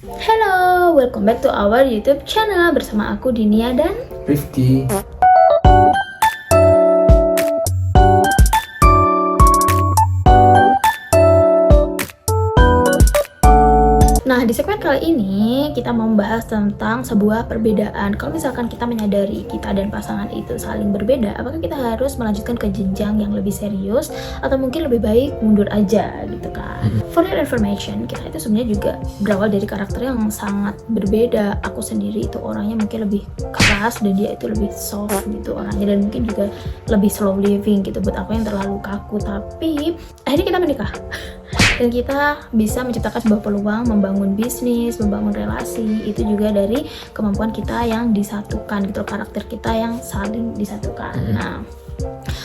Hello, welcome back to our YouTube channel bersama aku Dinia dan Rifki. Nah, di segmen kali ini kita mau membahas tentang sebuah perbedaan. Kalau misalkan kita menyadari kita dan pasangan itu saling berbeda, apakah kita harus melanjutkan ke jenjang yang lebih serius atau mungkin lebih baik mundur aja gitu kan. For your information, kita itu sebenarnya juga berawal dari karakter yang sangat berbeda. Aku sendiri itu orangnya mungkin lebih keras dan dia itu lebih soft gitu orangnya, dan mungkin juga lebih slow living gitu. Buat aku yang terlalu kaku, tapi akhirnya kita menikah. Dan kita bisa menciptakan sebuah peluang membangun bisnis, membangun relasi, itu juga dari kemampuan kita yang disatukan gitu, karakter kita yang saling disatukan. Nah,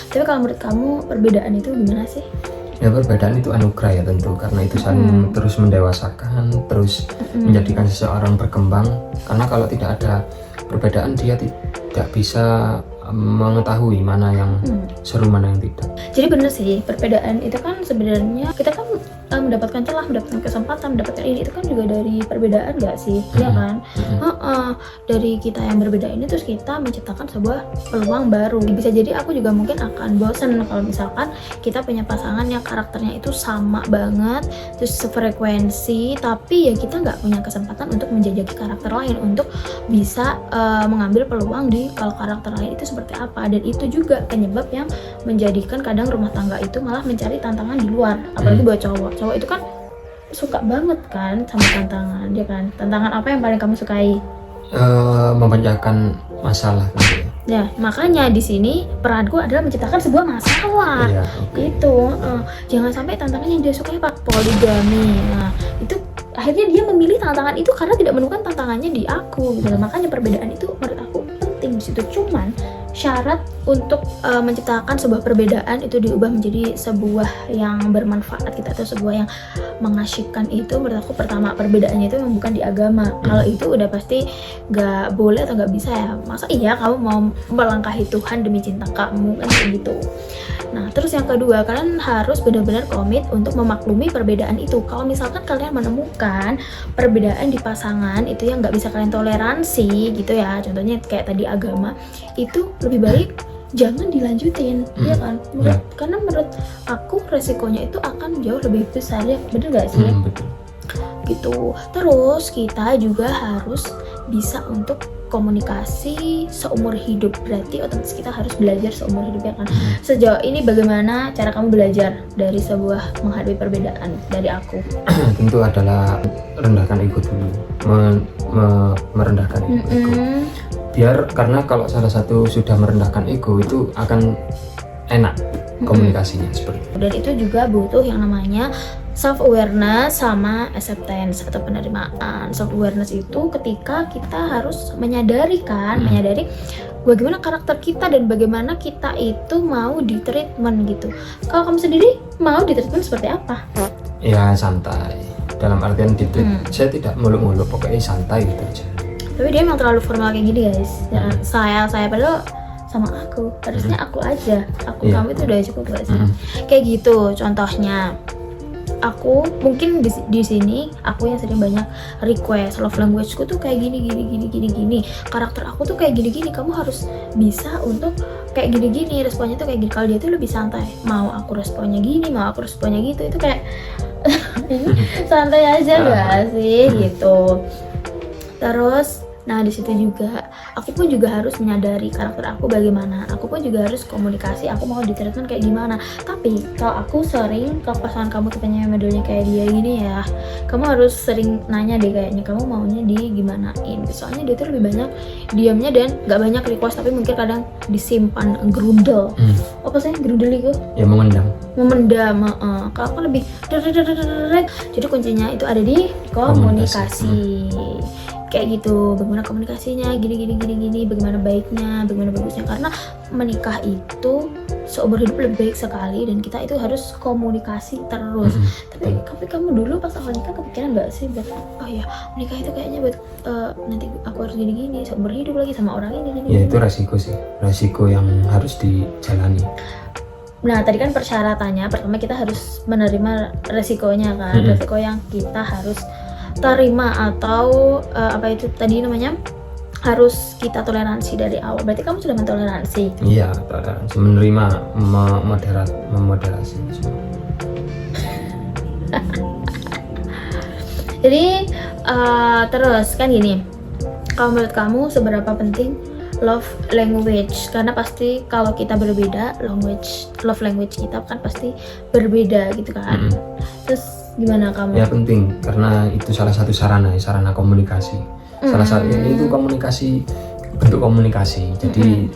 tapi kalau menurut kamu perbedaan itu gimana sih? Ya, perbedaan itu anugerah ya tentu, karena itu saling terus mendewasakan, terus menjadikan seseorang berkembang. Karena kalau tidak ada perbedaan, dia tidak bisa mengetahui mana yang seru, mana yang tidak. Jadi bener sih, perbedaan itu kan sebenarnya kita kan mendapatkan celah, mendapatkan kesempatan, mendapatkan ini, itu kan juga dari perbedaan gak sih? Iya kan? Dari kita yang berbeda ini terus kita menciptakan sebuah peluang baru. Bisa jadi aku juga mungkin akan bosen kalau misalkan kita punya pasangan yang karakternya itu sama banget, terus sefrekuensi, tapi ya kita nggak punya kesempatan untuk menjajaki karakter lain, untuk bisa mengambil peluang di kalau karakter lain itu seperti apa. Dan itu juga penyebab yang menjadikan kadang rumah tangga itu malah mencari tantangan di luar, apalagi buat cowok itu kan suka banget kan sama tantangan, dia kan. Tantangan apa yang paling kamu sukai? Memecahkan masalah gitu. Ya, makanya di sini peranku adalah menciptakan sebuah masalah. Iya, Itu jangan sampai tantangan yang dia sukai pak poligami. Nah, itu akhirnya dia memilih tantangan itu karena tidak menemukan tantangannya di aku gitu. Makanya perbedaan itu menurut aku penting di situ. Cuman syarat untuk menciptakan sebuah perbedaan itu diubah menjadi sebuah yang bermanfaat gitu, atau sebuah yang mengasyikkan, itu menurut aku pertama perbedaannya itu memang bukan di agama. Kalau itu udah pasti nggak boleh atau nggak bisa ya. Masa iya kamu mau melangkahi Tuhan demi cinta kamu kan kayak gitu. Nah, terus yang kedua, kalian harus benar-benar komit untuk memaklumi perbedaan itu. Kalau misalkan kalian menemukan perbedaan di pasangan itu yang nggak bisa kalian toleransi gitu ya, contohnya kayak tadi agama, itu lebih baik jangan dilanjutin, ya kan? Karena menurut aku resikonya itu akan jauh lebih besar, ya bener nggak sih? Betul. Gitu. Terus kita juga harus bisa untuk komunikasi seumur hidup, berarti otomatis kita harus belajar seumur hidup, ya kan? Sejauh ini bagaimana cara kamu belajar dari sebuah menghadapi perbedaan dari aku? Tentu adalah rendahkan ego dulu, merendahkan ego. Biar, karena kalau salah satu sudah merendahkan ego itu akan enak komunikasinya seperti itu. Dan itu juga butuh yang namanya self awareness sama acceptance atau penerimaan. Self awareness itu ketika kita harus menyadari bagaimana karakter kita dan bagaimana kita itu mau di treatment gitu. Kalau kamu sendiri mau di treatment seperti apa? Ya santai, dalam artian saya tidak muluk-muluk, pokoknya santai gitu aja. Tapi dia emang terlalu formal kayak gini guys. Ya, saya padahal sama aku, harusnya aku aja, kamu itu udah cukup gak sih? Kayak gitu contohnya. Aku mungkin di sini aku yang sering banyak request, love language ku tuh kayak gini, karakter aku tuh kayak gini, kamu harus bisa untuk kayak gini, responnya tuh kayak gini. Kalau dia tuh lebih santai, mau aku responnya gini, mau aku responnya gitu, itu kayak santai aja gak sih gitu. Terus nah di situ juga aku pun juga harus menyadari karakter aku bagaimana, aku pun juga harus komunikasi aku mau di treatment kayak gimana. Tapi kalau aku sering ke pasangan kamu tipenya modelnya kayak dia gini ya, kamu harus sering nanya deh kayaknya kamu maunya di gimanain, soalnya dia tuh lebih banyak diamnya dan gak banyak request, tapi mungkin kadang disimpan gerundel. Apa sih gerundel itu? Ya memendam. Kalau aku lebih jadi kuncinya itu ada di komunikasi. Kayak gitu, bagaimana komunikasinya, gini, bagaimana baiknya, bagaimana bagusnya. Karena menikah itu seumur hidup lebih baik sekali, dan kita itu harus komunikasi terus. Tapi kamu dulu pas awal nikah kepikiran gak sih buat oh ya menikah itu kayaknya buat nanti aku harus gini seumur hidup lagi sama orang ini. Ya itu resiko sih, resiko yang harus dijalani. Nah tadi kan persyaratannya pertama kita harus menerima resikonya kan, resiko yang kita harus terima atau apa itu tadi namanya, harus kita toleransi dari awal. Berarti kamu sudah mentoleransi. Iya, toleransi, menerima, memoderasi. Jadi terus kan gini, kalau menurut kamu seberapa penting love language? Karena pasti kalau kita berbeda, love language kita kan pasti berbeda gitu kan. Terus gimana kamu? Ya penting, karena itu salah satu sarana komunikasi. Salah satunya itu komunikasi, bentuk komunikasi. Jadi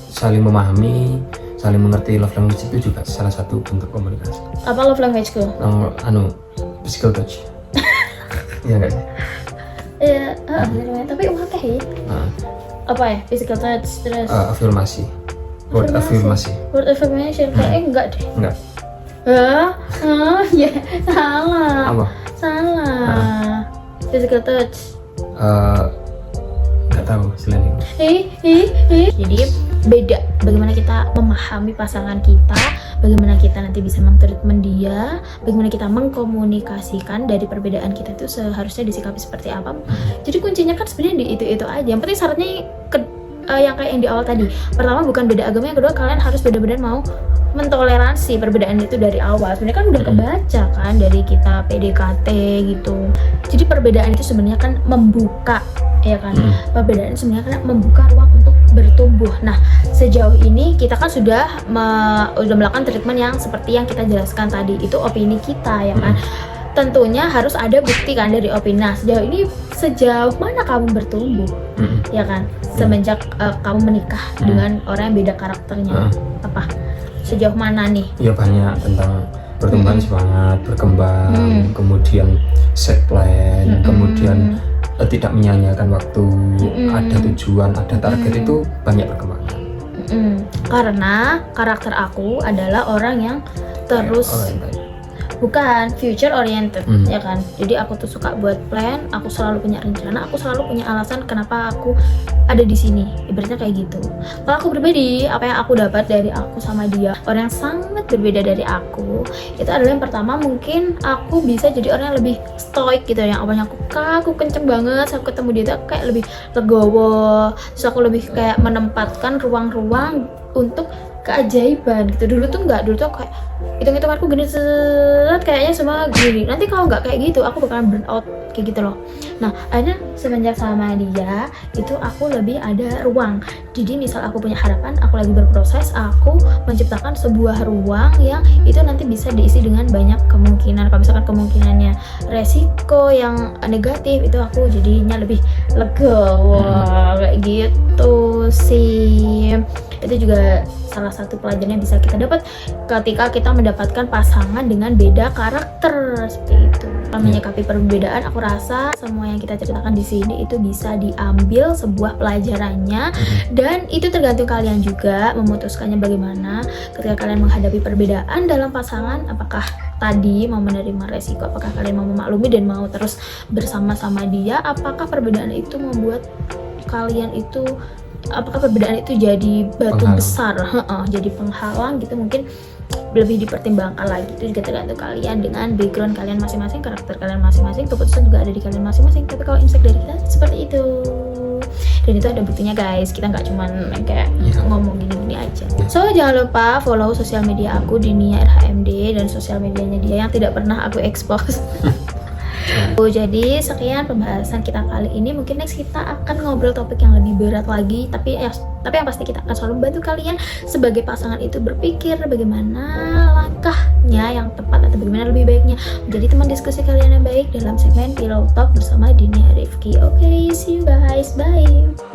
saling memahami, saling mengerti. Love language itu juga salah satu bentuk komunikasi. Apa love language-ku? Physical touch. Iya nggak sih? Iya, tapi oke ya. Apa ya? Physical touch, terus afirmasi. Word affirmasi. Word affirmation. Kayaknya enggak deh. Enggak. Ya, salah. Apa? Salah. Physical touch. Nggak tahu selain itu. Jadi beda bagaimana kita memahami pasangan kita, bagaimana kita nanti bisa mentreatment dia, bagaimana kita mengkomunikasikan dari perbedaan kita itu seharusnya disikapi seperti apa. Jadi kuncinya kan sebenarnya di itu aja. Yang penting syaratnya yang kayak yang di awal tadi. Pertama bukan beda agama, yang kedua kalian harus benar-benar mau mentoleransi perbedaan itu dari awal. Sebenarnya kan udah kebaca kan dari kita PDKT gitu. Jadi perbedaan itu sebenarnya kan membuka, ya kan? Perbedaan sebenarnya kan membuka ruang untuk bertumbuh. Nah, sejauh ini kita kan sudah melakukan treatment yang seperti yang kita jelaskan tadi. Itu opini kita, ya kan? Tentunya harus ada bukti kan dari opini. Nah, sejauh mana kamu bertumbuh, ya kan? Semenjak kamu menikah dengan orang yang beda karakternya, apa? Sejauh mana nih? Ya banyak tentang pertumbuhan semangat, berkembang, kemudian set plan, kemudian tidak menyanyiakan waktu, ada tujuan, ada target, itu banyak perkembangan. Karena karakter aku adalah orang yang terus bukan future oriented, ya kan. Jadi aku tuh suka buat plan, aku selalu punya rencana, aku selalu punya alasan kenapa aku ada di sini. Ibaratnya kayak gitu. Kalau aku pribadi, apa yang aku dapat dari aku sama dia, orang yang sangat berbeda dari aku, itu adalah yang pertama, mungkin aku bisa jadi orang yang lebih stoik gitu. Yang awalnya aku kenceng banget, aku ketemu dia tuh kayak lebih legowo, terus aku lebih kayak menempatkan ruang-ruang untuk keajaiban gitu. Dulu tuh kayak hitung-hitunganku gini, kayaknya semua gini. Nanti kalau nggak kayak gitu, aku bakalan burn out kayak gitu loh. Nah, akhirnya semenjak sama dia itu aku lebih ada ruang. Jadi misal aku punya harapan, aku lagi berproses, aku menciptakan sebuah ruang yang itu nanti bisa diisi dengan banyak kemungkinan. Kalau misalkan kemungkinannya resiko yang negatif, itu aku jadinya lebih legowo kayak gitu sih. Itu juga salah satu pelajaran yang bisa kita dapat ketika kita mendapatkan pasangan dengan beda karakter seperti itu. Menyikapi perbedaan, aku rasa semua yang kita ceritakan di sini itu bisa diambil sebuah pelajarannya, dan itu tergantung kalian juga memutuskannya bagaimana ketika kalian menghadapi perbedaan dalam pasangan. Apakah tadi mau menerima resiko, apakah kalian mau memaklumi dan mau terus bersama-sama dia, apakah perbedaan itu membuat kalian itu, apakah perbedaan itu jadi batu besar, jadi penghalang gitu, mungkin lebih dipertimbangkan lagi. Itu juga tergantung kalian dengan background kalian masing-masing, karakter kalian masing-masing, keputusan juga ada di kalian masing-masing. Tapi kalau insek dari kita seperti itu, dan itu ada buktinya guys, kita nggak cuman kayak ngomong gini-gini aja. So jangan lupa follow sosial media aku di Nia RHMD dan sosial medianya dia yang tidak pernah aku expose. Jadi sekian pembahasan kita kali ini. Mungkin next kita akan ngobrol topik yang lebih berat lagi, tapi yang pasti kita akan selalu membantu kalian sebagai pasangan itu berpikir bagaimana langkahnya yang tepat atau bagaimana lebih baiknya menjadi teman diskusi kalian yang baik dalam segmen Pillow Talk bersama Dinia Rifki. Oke, see you guys, bye.